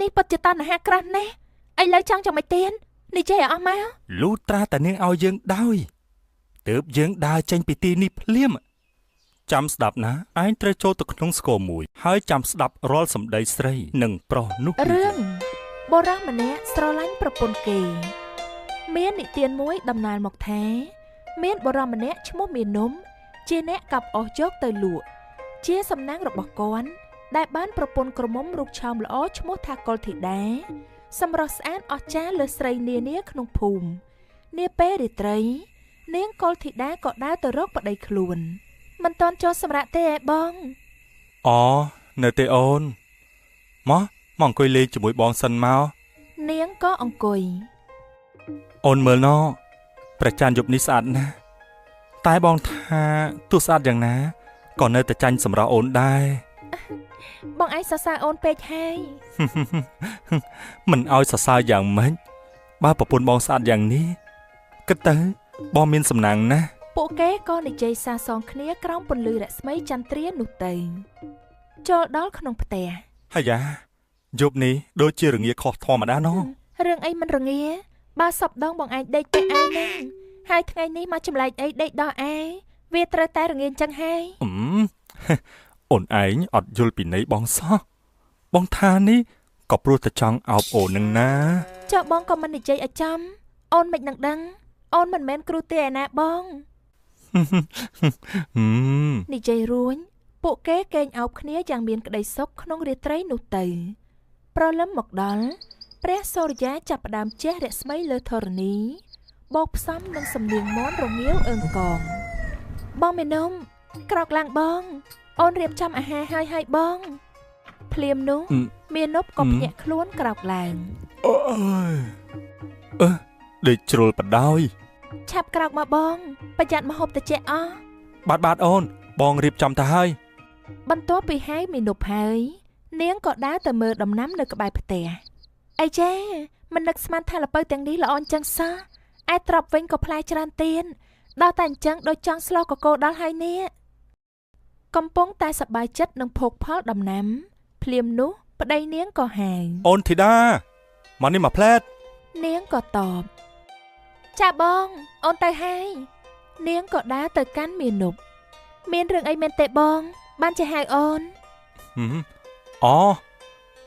នេះពិតជាតណ្ហាក្រាស់ណាស់ឥឡូវចង់ចាំមិនទៀននេះចេះអស់មកលូត្រាតានាងឲ្យយើងដោយទើបយើងដើរចេញពីទីនេះភ្លាមចាំស្ដាប់ណាឯងត្រូវចូលទៅក្នុងស្គរមួយហើយចាំស្ដាប់រាល់សម្ដីស្រីនិងប្រុសនោះរឿងបុរសម្នាក់ស្រឡាញ់ប្រពន្ធគេមាននិទានមួយដំណាលមកថាមានបុរសម្នាក់ឈ្មោះមានុំជាអ្នកកាប់អុសយកទៅលក់ជាសំណាងរបស់គាត់ដែលបានប្រពន្ធក្រមុំរូបឆោមល្អឈ្មោះថាកុលធីតាសម្រស់ស្អាតអស្ចារ្យលើស្រីនានាក្នុងភូមិនាពេលរាត្រីនាងកុលធីតាក៏ដើរទៅរកប្តីខ្លួនមិនទាន់ចូលសម្រាប់ទេឯបងអូនៅទេអូនមកអង្គុយលេងជាមួយបងសិនមកនាងក៏អង្គុយអូនមើលណោព្រះច័ន្ទយប់នេះស្អាតណាស់តែបងថាទោះស្អាតយ៉ាងណាក៏នៅតែចាញ់សម្រាប់អូនដែរបងឯងសរសើរអូនពេកហើយមិនឲ្យសរសើរយ៉ាងម៉េចបើប្រពន្ធបងស្អាតយ៉ាងនេះគិតទៅបងមានសំណាងណាស់ពួកគេក៏និយាយសាសងគ្នាក្រោមពន្លឺរស្មីចន្ទ្រានោះទៅចូលដល់ក្នុងផ្ទះហើយយ៉ាយប់នេះដូចជារងាខុសធម្មតាណោះរឿងអីមិនរងាបើសពដងបងឯងដេកទៅឯងហ្នឹងហើយថ្ងៃនេះមកចម្លែកអីដេកដល់ឯងវាត្រូវតែរងាអញ្ចឹងហើយអូនឯងអត់យល់ពីន័យបងសោះបងថានេះក៏ព្រោះតែចង់អោបអូននឹងណាចុះបងក៏មិននិយាយឲ្យចំអូនមិននឹងដឹងអូនមិនមែនគ្រូទេឯណាបងនិយាយរួញពួកគេកេងអោបគ្នាយ៉ាងមានក្តីសុខក្នុងរាត្រីនោះទៅព្រលឹមមកដល់ព្រះសូរ្យាចាប់ផ្ដើមជះរស្មីលើធរណីបូកផ្សំនឹងសំនៀងមន់រងាវអើងកងបងមេនុំក្រោកឡើងបងអូនរៀបចំអាហារហើយបងភ្លាមនោះមានុបក៏ភ្ញាក់ខ្លួនក្រោកឡើងដេកជ្រុលបដោយឆាប់ក្រោកមកបងប្រយ័ត្នម្ហូបត្រជាក់អស់បាទអូនបងរៀបចំទៅហើយបន្ទាប់ពីហើយមានុបហើយនាងក៏ដើរទៅមើលដំណាំនៅក្បែរផ្ទះអីចាមិននឹកស្មានថាល្ពៅទាំងនេះល្អអញ្ចឹងសោះឯត្រប់វិញក៏ផ្លែច្រើនទៀនដល់តែអញ្ចឹងដូចចង់ស្លោកកោដល់ហើយនេះកំពុងតែសប្បាយចិត្តនឹងភោគផលដំណាំភ្លាមនោះប្តីនាងក៏ហៅអូនធីតាមកនេះមកផ្លែតនាងក៏តបចាបងអូនទៅហើយនាងក៏ដើរទៅកាន់មានុបមានរឿងអីមែនទេបងបានជាហៅអូនអូ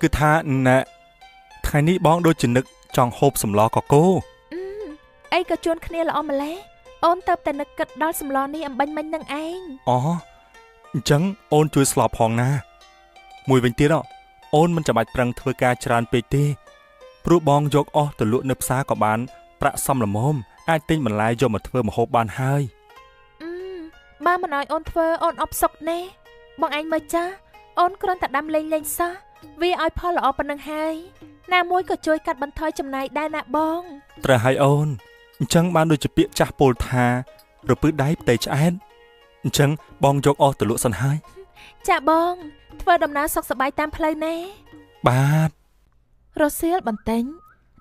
គឺថាណែថ្ងៃនេះបងដូចជានឹកចង់ហូបសម្លកកូអីក៏ជួនគ្នាល្អម្ល៉េះអូនទៅតែនឹកគិតដល់សម្លនេះអំបញ្ញមិញនឹងឯងអូអញ្ចឹងអូនជួយស្លប់ផងណាមួយវិញទៀតអូនមិនចាំបាច់ប្រឹងធ្វើការច្រើនពេកទេព្រោះបងយកអស់ទៅលក់នៅផ្សារក៏បានប្រាក់សមល្មមអាចទិញបន្លែយកមកធ្វើម្ហូបបានហើយបើមិនឲ្យអូនធ្វើអូនអបសុកណែបងឯងមើលចាអូនគ្រាន់តែដាំលេងសោះវាឲ្យផលល្អប៉ុណ្ណឹងហើយណាមួយក៏ជួយកាត់បន្ថយចំណាយដែរណាបងត្រូវហើយអូនអញ្ចឹងបានដូចជាពាក្យចាស់ពោលថារពើដៃផ្ទៃឆ្អែតអញ្ចឹងបងយកអស់ទៅលក់សិនហើយចាបងធ្វើដំណើរសុខសប្បាយតាមផ្លូវណែបាទរសៀលបន្តិច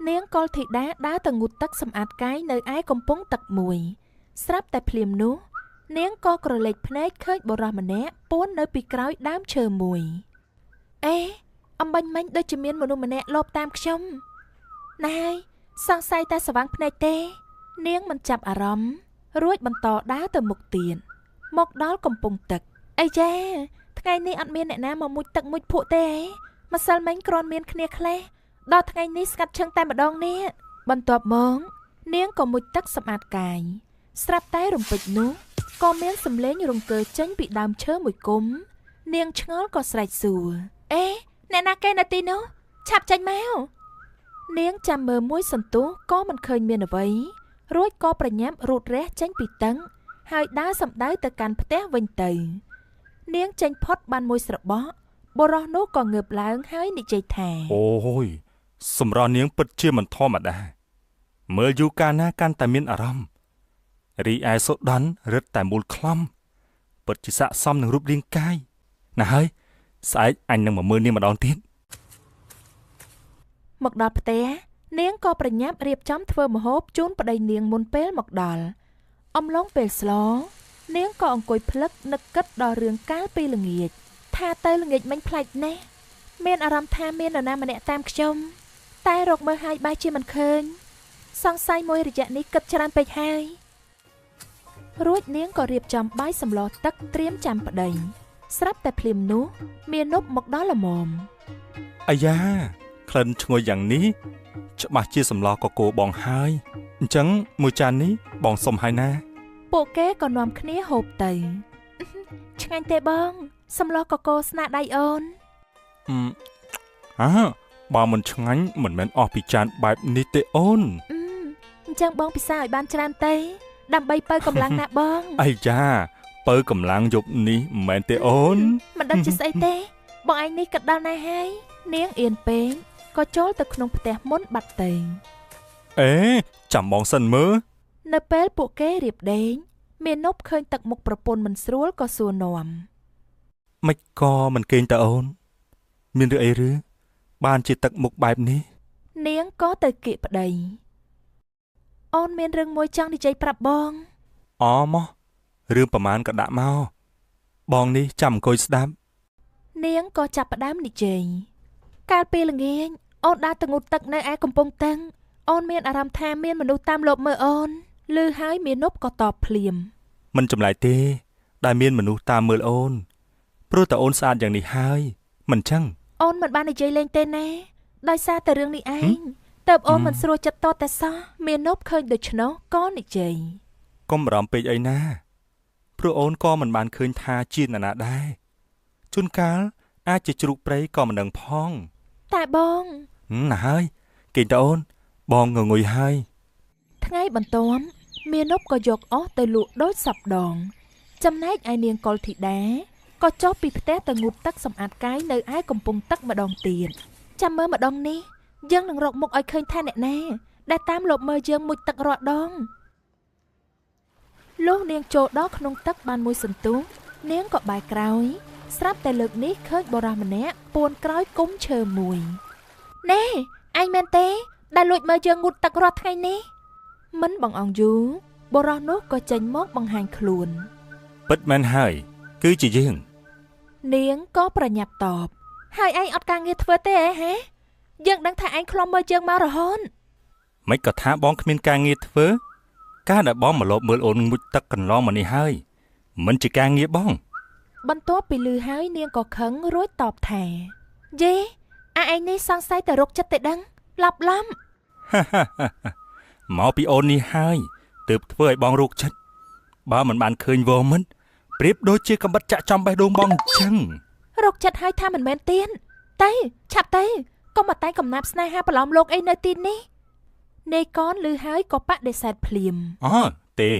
នាងកុលធីតាដើរទៅងូតទឹកសម្អាតកាយនៅឯកំពង់ទឹកមួយស្រាប់តែភ្លាមនោះនាងក៏ក្រឡេកភ្នែកឃើញបុរសម្នាក់ពួននៅពីក្រោយដើមឈើមួយអំបញ្ញមិញដូចជាមានមនុស្សម្នាក់លបតាមខ្ញុំណែហើយសង្ស័យតែស្វាងភ្នែកទេនាងមិនចាប់អារម្មណ៍រួចបន្តដើរទៅមុខទៀតមកដល់កំពង់ទឹកអីចាថ្ងៃនេះអត់មានអ្នកណាមកមុជទឹកមុជភក់ទេម្សិលមិញគ្រាន់មានគ្នាខ្លះដល់ថ្ងៃនេះស្កាត់ឈឹងតែម្ដងនេះបន្ទាប់មកនាងក៏មុជទឹកសម្អាតកាយស្រាប់តែរំពេចនោះក៏មានសម្លេងរង្គើចេញពីដើមឈើមួយគុំនាងឆ្ងល់ក៏ស្រែកសួរអ្នកណាគេនៅទីនោះឆាប់ចេញមកនាងចាំមើលមួយសន្ទុះក៏មិនឃើញមានអ្វីរួចក៏ប្រញាប់រូតរះចេញពីតឹងហើយដើរសំដៅទៅកាន់ផ្ទះវិញទៅនាងចេញផុតបានមួយស្របក់បុរសនោះក៏ងើបឡើងហើយនិយាយថាអូយសម្រស់នាងពិតជាមិនធម្មតាមើលយូរកាលណាកាន់តែមានអារម្មណ៍រីឯសុដន់រឹតតែមូលខ្លំពិតជាស័ក្តិសមនឹងរូបរាងកាយណាហើយស្អែកអញនឹងមកមើលនាងម្ដងទៀតមកដល់ផ្ទះនាងក៏ប្រញាប់រៀបចំធ្វើម្ហូបជូនប្តីនាងមុនពេលមកដល់អំឡុងពេលស្លនាងក៏អង្គុយភ្លឹកនឹកគិតដល់រឿងកាលពីល្ងាចថាទៅល្ងាចមិញប្លែកណាស់ មានអារម្មណ៍ថាមាននរណាម្នាក់តាមខ្ញុំតែរកមើលហើយបែរជាមិនឃើញសង្ស័យមួយរយៈនេះគិតច្រើនពេកហើយរួចនាងក៏រៀបចំបាយសម្លទឹកត្រៀមចាំប្តីស្រាប់តែភ្លាមនោះមាណពមកដល់ល្មមអាយ៉ាក្លិនឈ្ងុយយ៉ាងនេះច្បាស់ជាសម្លកកូរបងហើយអញ្ចឹងមួយចាននេះបងសុំហើយណាពួកគេក៏នាំគ្នាហូបទៅឆ្ងាញ់ទេបងសម្លកកូរស្នាដៃអូនបើមិនឆ្ងាញ់មិនមែនអស់ពីចានបែបនេះទេអូនអញ្ចឹងបងពិសាឲ្យបានច្រើនទេដើម្បីបើកម្លាំងណាបងអាយ៉ាបើកម្លាំងយប់នេះមិនមែនទេអូនមិនដឹងជាស្អីទេបងឯងនេះក៏ដល់ណាស់ហើយនាងអៀនពេងក៏ចូលទៅក្នុងផ្ទះមុនបាត់ទៅអេចាំបងសិនមើលនៅពេលពួកគេរៀបដេញមាណពឃើញទឹកមុខប្រពន្ធមិនស្រួលក៏សួរនាំមិនក៏មិនគេងតើអូនមានរឿងអីឬបានជាទឹកមុខបែបនេះនាងក៏ទៅគៀកប្តីអូនមានរឿងមួយចង់និយាយប្រាប់បងមករឿងប្រមាណក៏ដាក់មកបងនេះចាំអង្គុយស្ដាប់នាងក៏ចាប់ផ្ដើមនិយាយកាលពីល្ងាចអូនដើរទៅងូតទឹកនៅឯកំពង់តឹងអូនមានអារម្មណ៍ថាមានមនុស្សតាមលបមើលអូនឮហើយមាណពក៏តបភ្លាមមិនចម្លែកទេដែលមានមនុស្សតាមមើលអូនព្រោះតែអូនស្អាតយ៉ាងនេះហើយមិនចឹងអូនមិនបាននិយាយលេងទេណាដោយសារតែរឿងនេះឯងតើបអូនមិនស្រួលចិត្តតតែសោះមាណពឃើញដូច្នោះក៏និយាយកុំបារម្ភពេកអីណាព្រោះអូនក៏មិនបានឃើញថាជានរណាដែរជួនកាលអាចជាជ្រូកព្រៃក៏មិនដឹងផងតែបងណាហើយគេតើអូនបងងងុយហើយថ្ងៃបន្ទាប់មាណពក៏យកអស់ទៅលក់ដូចសពដងចំណែកឯនាងកុលធីតាក៏ចុះពីផ្ទះទៅងូតទឹកសម្អាតកាយនៅឯកំពង់ទឹកម្ដងទៀតចាំមើលម្ដងនេះយើងនឹងរកមុខឲ្យឃើញថាអ្នកណាដែលតាមលបមើលយើងមុជទឹករាល់ដងលុះនាងចូលដល់ក្នុងទឹកបានមួយសន្ទុះនាងក៏បែរក្រោយស្រាប់តែលើកនេះឃើញបុរសម្នាក់ពួនក្រោយគុំឈើមួយណែឯងមែនទេដែលលួចមើលយើងងូតទឹករាល់ថ្ងៃនេះមិនបងអង្គយូបុរសនោះក៏ចេញមកបង្ហាញខ្លួនពិតមែនហើយគឺជាយើងនាងក៏ប្រញាប់តបហើយឯងអត់ការងារធ្វើទេហ៎យើងដឹងថាឯងខ្លំមើលយើងមករហូតមិនក៏ថាបងគ្មានការងារធ្វើការដែលបងមកលបមើលអូនមុជទឹកកន្លងមកនេះហើយមិនជាការងារបងបន្ទាប់ពីឮហើយនាងក៏ខឹងរួចតបថាយេឯងនេះសង្ស័យតែរកចិត្តទេដឹងឡប់ឡំមកពីអូននេះហើយទើបធ្វើឲ្យបងរោគចិត្តបើមិនបានឃើញវមិនប្រៀបដូចជាកំបិតចាក់ចំបេះដូងបងអញ្ចឹងរោគចិត្តឲ្យថាមិនមែនទៀនទៅឆាប់ទៅកុំមកតែកំណាប់ស្នេហាប្រឡំលោកអីនៅទីនេះនេកនឮហើយក៏បដិសេធភ្លាមទេ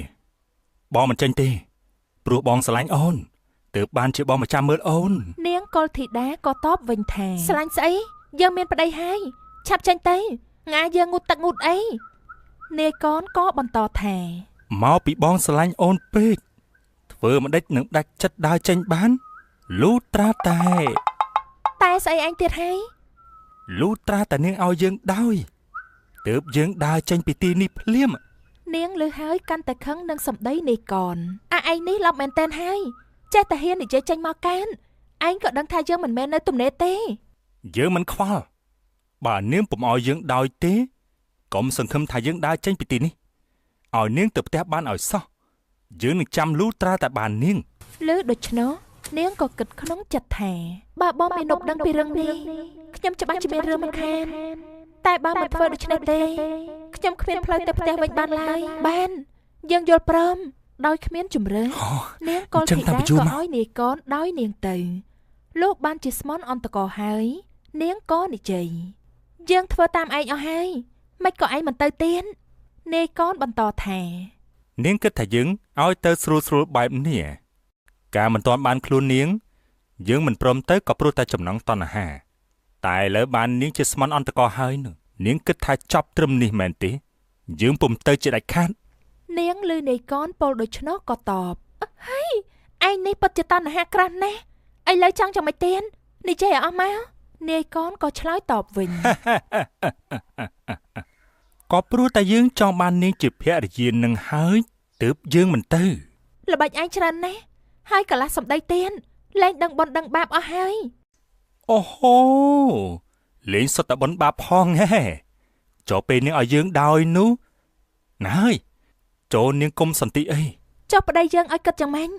បងមិនចេញទេព្រោះបងស្រឡាញ់អូនទើបបានជាបងមកចាំមើលអូននាងកុលធីតាក៏តបវិញថាស្រឡាញ់ស្អីយើងមានប្តីហើយឆាប់ចេញទៅងាយើងងូតទឹកងូតអីនេកនក៏បន្តថាមកពីបងស្រឡាញ់អូនពេកធ្វើមិនដេចនឹងដាច់ចិត្តដើរចេញបានលូត្រាតែស្អីឯងទៀតហើយលូត្រាតែនាងឲ្យយើងដោយទើបយើងដើរចេញពីទីនេះភ្លាមនាងលើហើយកាន់តែខឹងនឹងសម្ដីនេកនឯងនេះឡប់មែនតែនហើយចេះតែហ៊ាននិយាយចេញមកកានឯងក៏ដឹងថាយើងមិនមែននៅទំនេរទេយើងមិនខ្វល់បើនាងពុំឲ្យយើងដោយទេកុំសង្ឃឹមថាយើងដើរចេញពីទីនេះឲ្យនាងទៅផ្ទះបានឲ្យសោះយើងនឹងចាំលូត្រាតែបាននាងឮដូច្នោះនាងក៏គិតក្នុងចិត្តថាបើបងមាណពដឹងពីរឿងនេះខ្ញុំច្បាស់ជាមានរឿងមិនខានតែបើមិនធ្វើដូច្នេះទេខ្ញុំគ្មានផ្លូវទៅផ្ទះវិញបានឡើយបានយើងយល់ព្រមដោយគ្មានជំរឿនាងកុលធីតាក៏ឲ្យនាយកនដោយនាងទៅលោកបានជាស្មន់អន្តកោហើយនាងក៏និយាយយើងធ្វើតាមឯងអស់ហើយមិនក៏ឯងមិនទៅទៀតនាយកនបន្តថានាងគិតថាយើងឲ្យទៅស្រួលបែបនេះការមិនទាន់បានខ្លួននាងយើងមិនព្រមទៅក៏ព្រោះតែចំណង់តណ្ហាតែឥឡូវបាននាងជាស្មន់អន្តកោហើយនាងគិតថាចប់ត្រឹមនេះមែនទេយើងពុំទៅជាដាច់ខាតនាងឮនាយកនពោលដូច្នោះក៏តបហើយឯងនេះពិតជាតណ្ហាក្រាស់ណាស់ឥឡូវចង់ចាំមិនទៀននិយាយឲ្យអស់មកនាយកនក៏ឆ្លើយតបវិញក៏ព្រោះតែយើងចង់បាននាងជាភរិយានឹងហើយទើបយើងមិនទៅល្បិចឯងច្រើនណាស់ហើយកលាស់សម្ដីទៀនលែងដឹងបនដឹងបាបអស់ហើយ អូហូលេងសុទ្ធតែបនបាបផងហេចូលពេលនាងឲ្យយើងដោយនោះណាហើយចូលនាងគុំសន្តិអីចុះប្តីយើងឲ្យគិតយ៉ាងម៉េច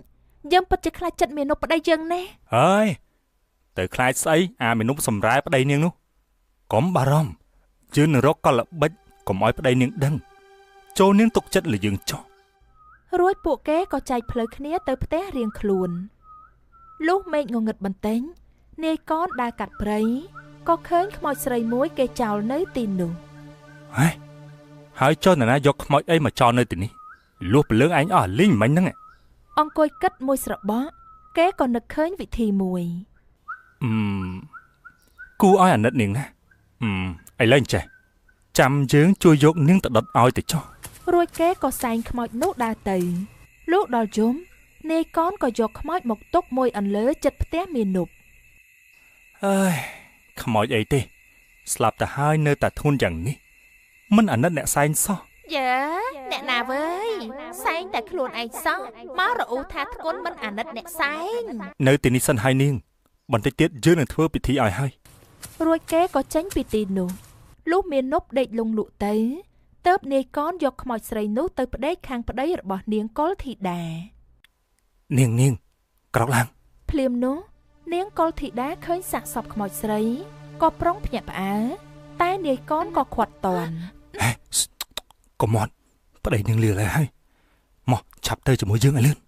យើងពិតជាខ្លាចចិត្តមានុប្តីយើងណាហើយទៅខ្លាចស្អីអាមានុសម្រែប្តីនាងនោះកុំបារម្ភយើងនឹងរកកលល្បិចកុំឲ្យប្តីនាងដឹងចូលនាងទុកចិត្តលើយើងចុះរួចពួកគេក៏ចែកផ្លូវគ្នាទៅផ្ទះរៀងខ្លួនលុះមេឃងងឹតបន្តិចនាយកនដើរកាត់ព្រៃក៏ឃើញខ្មោចស្រីមួយគេចោលនៅទីនោះហើយចុះនរណាយកខ្មោចអីមកចោលនៅទីនេះលុះព្រលឹងឯងអស់លីងមិញហ្នឹងអង្គុយគិតមួយស្របក់គេក៏នឹកឃើញវិធីមួយគូឲ្យអាណិតនាងណាឥឡូវចេះចាំយើងជួយយកនាងទៅដុតឲ្យទៅចុះរួចគេក៏សែងខ្មោចនោះដើរទៅលុះដល់យំនាយកនក៏យកខ្មោចមកទុកមួយអន្លើចិត្តផ្ទះមានុបអើយខ្មោចអីទេស្លាប់ទៅហើយនៅតែធ្ងន់យ៉ាងនេះមិនអាណិតអ្នកសែងសោះយ៉ាអ្នកណាវើយសែងតែខ្លួនឯងសោះមករអ៊ូថាធ្ងន់មិនអាណិតអ្នកសែងនៅទីនេះសិនហើយនាងបន្តិចទៀតយើងនឹងធ្វើពិធីឲ្យហើយរួចគេក៏ចេញពីទីនោះលុះមានុបដេកលងលក់ទៅទើបនាយកនយកខ្មោចស្រីនោះទៅផ្ដេកខាងប្តីរបស់នាងកុលធីតានាងក្រោកឡើងភ្លាមនោះនាងកុលធីតាឃើញសាកសពខ្មោចស្រីក៏ប្រុងភ្ញាក់ផ្អើលតែនាយកនក៏ខាត់តន់កុំមាត់ប្តីនាងលឿនហើយមកឆាប់ទៅជាមួយយើងឲ្យលឿន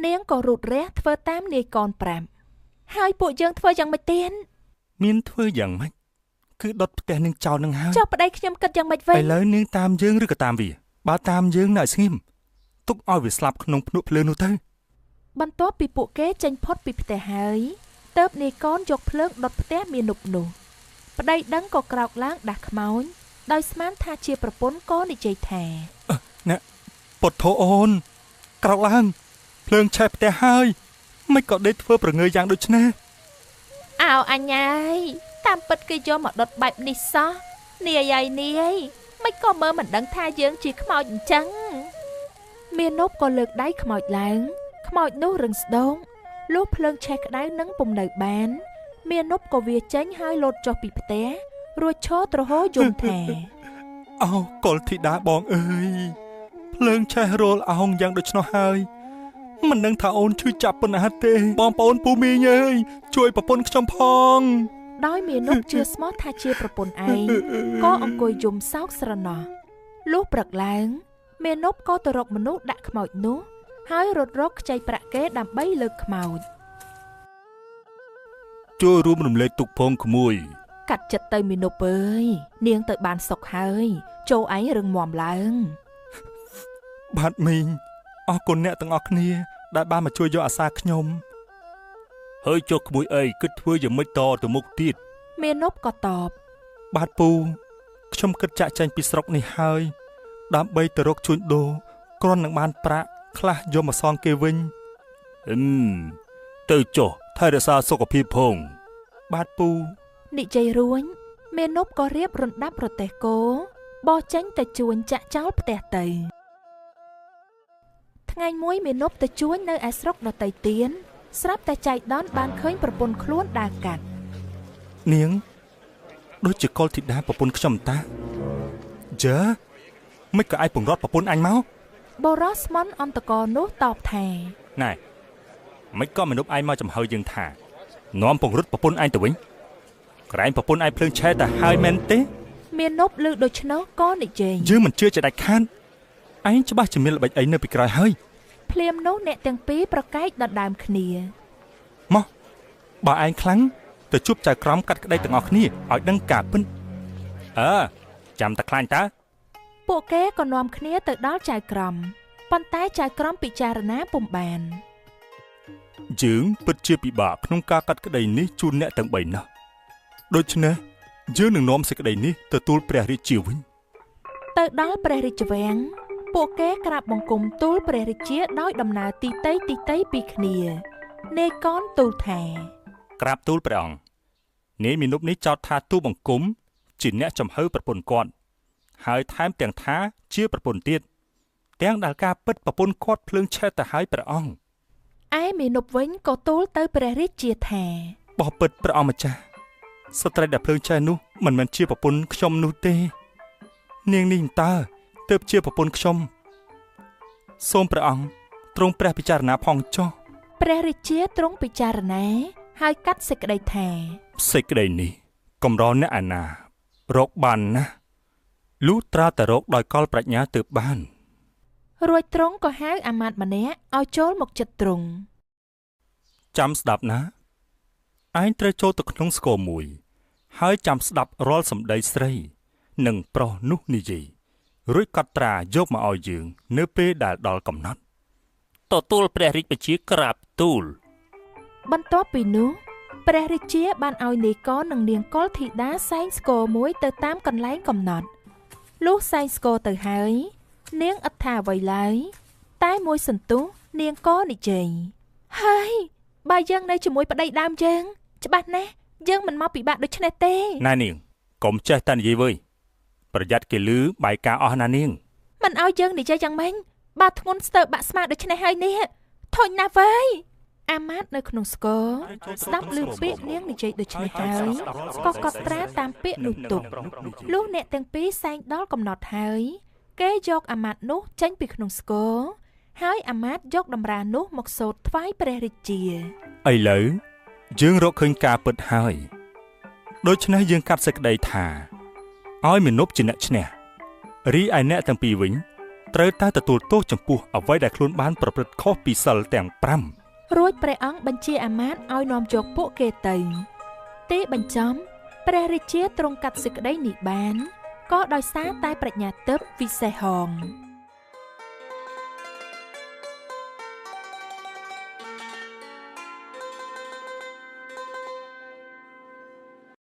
នាងក៏រូតរះធ្វើតាមនាយកនប្រាប់ហើយពួកយើងធ្វើយ៉ាងម៉េចទៀតមានធ្វើយ៉ាងម៉េចគឺដុតផ្ទះនាងចោលនឹងហើយចុះប្តីខ្ញុំគិតយ៉ាងម៉េចវិញឥឡូវនាងតាមយើងឬក៏តាមវាបើតាមយើងនៅស្ងៀមទុកឲ្យវាស្លាប់ក្នុងភ្នក់ភ្លើងនោះទៅបន្ទាប់ពីពួកគេចេញផុតពីផ្ទះហើយទើបនាយកនយកភ្លើងដុតផ្ទះមានុបនោះប្តីដឹងក៏ក្រោកឡើងដាស់ខ្មោចដោយស្មានថាជាប្រពន្ធក៏និយាយថាណែពុទ្ធោអូនក្រោកឡើងភ្លើងឆេះផ្ទះហើយមិនក៏ដេកធ្វើប្រងើយ៉ាងដូចនេះអោអញ៉ៃតាមពិតគេយកមកដុតបែបនេះសោះនាយឯនាយមិនក៏មើលមិនដឹងថាយើងជាខ្មោចអញ្ចឹងមានុបក៏លើកដៃខ្មោចឡើងខ្មោចនោះរឹងស្ដោងលុះភ្លើងឆេះក្តៅនឹងពុំនៅបានមានុបក៏វាចេញហើយលោតចុះពីផ្ទះរួចឈរទ្រហោយំថាអោកុលធីតាបងអើយភ្លើងឆេះរលអោងយ៉ាងដូច្នោះហើយមិនដឹងថាអូនឈឺចាប់ប៉ុណ្ណាទេបងប្អូនពូមីងអើយជួយប្រពន្ធខ្ញុំផងដោយមានុបជឿស្មោះថាជាប្រពន្ធឯងក៏អង្គុយយំសោកស្រណោះលុះព្រឹកឡើងមានុបក៏ទៅរកមនុស្សដាក់ខ្មោចនោះហើយរត់រកខ្ចីប្រាក់គេដើម្បីលើកខ្មោចជួយរួមរំលែកទុក្ខផងក្មួយកាត់ចិត្តទៅមានុបអើយនាងទៅបានសុខហើយចូលឯងរឹងមាំឡើងបាទមីងអរគុណអ្នកទាំងអស់គ្នាដែលបានមកជួយយកអាសាខ្ញុំហើយចុះក្មួយអីគិតធ្វើយ៉ាងម៉េចតទៅមុខទៀតមានុបក៏តបបាទពូខ្ញុំគិតចាក់ចែងពីស្រុកនេះហើយដើម្បីទៅរកជួញដូរគ្រាន់នឹងបានប្រាក់ខ្លះយកមកសងគេវិញទៅចុះថែរក្សាសុខភាពផងបាទពូនិយាយរួញមានុបក៏រៀបរណ្ដាប់រទេះគោបោះចេញទៅជួញចាក់ចោលផ្ទះទៅថ្ងៃមួយមានុបទៅជួញនៅឯស្រុកដតីទៀនស្រាប់តែចៃដន្យបានឃើញប្រពន្ធខ្លួនដើរកាត់នាងដូចជាកុលធីតាប្រពន្ធខ្ញុំតាយើមិនក៏ឯងពង្រត់ប្រពន្ធអញមកបរោះស្មន់អន្តកនោះតបថាណែមិនក៏មនុស្សឯងមកចំហើយើងថានាំពង្រត់ប្រពន្ធឯងទៅវិញក្រែងប្រពន្ធឯងភ្លើងឆេះទៅហើយមែនទេមានុបឮដូច្នោះក៏និយាយយើងមិនជឿជាដាច់ខាតឯងច្បាស់ជាមានល្បិចអីនៅពីក្រោយហើយភ្លាមនោះអ្នកទាំងពីរប្រកែកដណ្ដើមគ្នាមកបើឯងខ្លាំងទៅជួបចៅក្រមកាត់ក្តីទាំងអស់គ្នាឲ្យដឹងការពិតចាំតែខ្លាញ់តើពួកគេក៏នាំគ្នាទៅដល់ចៅក្រមប៉ុន្តែចៅក្រមពិចារណាពុំបានយើងពិតជាពិបាកក្នុងការកាត់ក្តីនេះជូនអ្នកទាំង3ណាស់ដូច្នេះយើងនឹងនាំសេចក្តីនេះទទួលព្រះរាជាវិញទៅដល់ព្រះរាជវាំងពួកគេក្រាបបង្គំទូលព្រះរាជាដោយដំណើរទីតីពីគ្នានាយកនទូលថាក្រាបទូលព្រះអង្គនាយមានុបនេះចោទថាទូបង្គំជាអ្នកចំហើប្រពន្ធគាត់ហើយថែមទាំងថាជាប្រពន្ធទៀតទាំងដែលការពិតប្រពន្ធគាត់ភ្លើងឆេះទៅហើយព្រះអង្គឯមានុបវិញក៏ទូលទៅព្រះរាជាថាបោះពិតព្រះអង្គម្ចាស់ ស្ត្រីដែលភ្លើងឆេះនោះមិនមែនជាប្រពន្ធខ្ញុំនោះទេនាងនេះតើទើបជាប្រពន្ធខ្ញុំសូមព្រះអង្គទ្រង់ព្រះពិចារណាផងចុះព្រះរាជាទ្រង់ពិចារណាហើយកាត់សេចក្តីថាសេចក្តីនេះកំរអ្នកអាណារកបានណាស់លុះត្រាតែរកដោយកលប្រាជ្ញាទើបបានរួចទ្រង់ក៏ហៅអាមាត្យម្នាក់ឲ្យចូលមកជិតទ្រង់ចាំស្ដាប់ណាឯងត្រូវចូលទៅក្នុងស្គរមួយហើយចាំស្ដាប់រាល់សម្ដីស្រីនិងប្រុសនោះនិយាយរួចកត់ត្រាយកមកឲ្យយើងនៅពេលដែលដល់កំណត់ទទួលព្រះរាជបញ្ជាក្រាបទូលបន្ទាប់ពីនោះព្រះរាជាបានឲ្យនាយកនិងនាងកុលធីតាសែងស្គរមួយទៅតាមកន្លែងកំណត់លុះសែងស្គរទៅហើយនាងឥតថាអ្វីឡើយតែមួយសន្ទុះនាងក៏និយាយហើយបើយើងនៅជាមួយប្តីដើមយើងច្បាស់ណាស់យើងមិនមកពិបាកដូចនេះទេណែនាងកុំចេះតែនិយាយវើយប្រយ័ត្នគេលឺបាយការអស់ណានាងមិនឲ្យយើងនិយាយយ៉ាងម៉េចបើធ្ងន់ស្ទើរបាក់ស្មាដូចនេះហើយនេះធុញណាស់វើយអាមាត្យនៅក្នុងស្គរស្ដាប់ឮពាក្យនាងនិយាយដូចនេះហើយក៏កត់ត្រាតាមពាក្យនោះទុកលុះអ្នកទាំងពីរសែងដល់កំណត់ហើយគេយកអាមាត្យនោះចេញពីក្នុងស្គរហើយអាមាត្យយកតម្រានោះមកសូត្រថ្វាយព្រះរាជាឥឡូវយើងរកឃើញការពិតហើយដូច្នេះយើងកាត់សេចក្តីថាឲ្យមាណពជាអ្នកឈ្នះរីឯអ្នកទាំងពីរវិញត្រូវតែទទួលទោសចំពោះអ្វីដែលខ្លួនបានប្រព្រឹត្តខុសពីសិលទាំង5រួចព្រះអង្គបញ្ជាអាមាត្យឲ្យនាំយកពួកគេទៅទីបញ្ចំព្រះរាជាទ្រង់កាត់សេចក្តីនេះបានក៏ដោយសារតែប្រាជ្ញាទិព្វវិសេសហង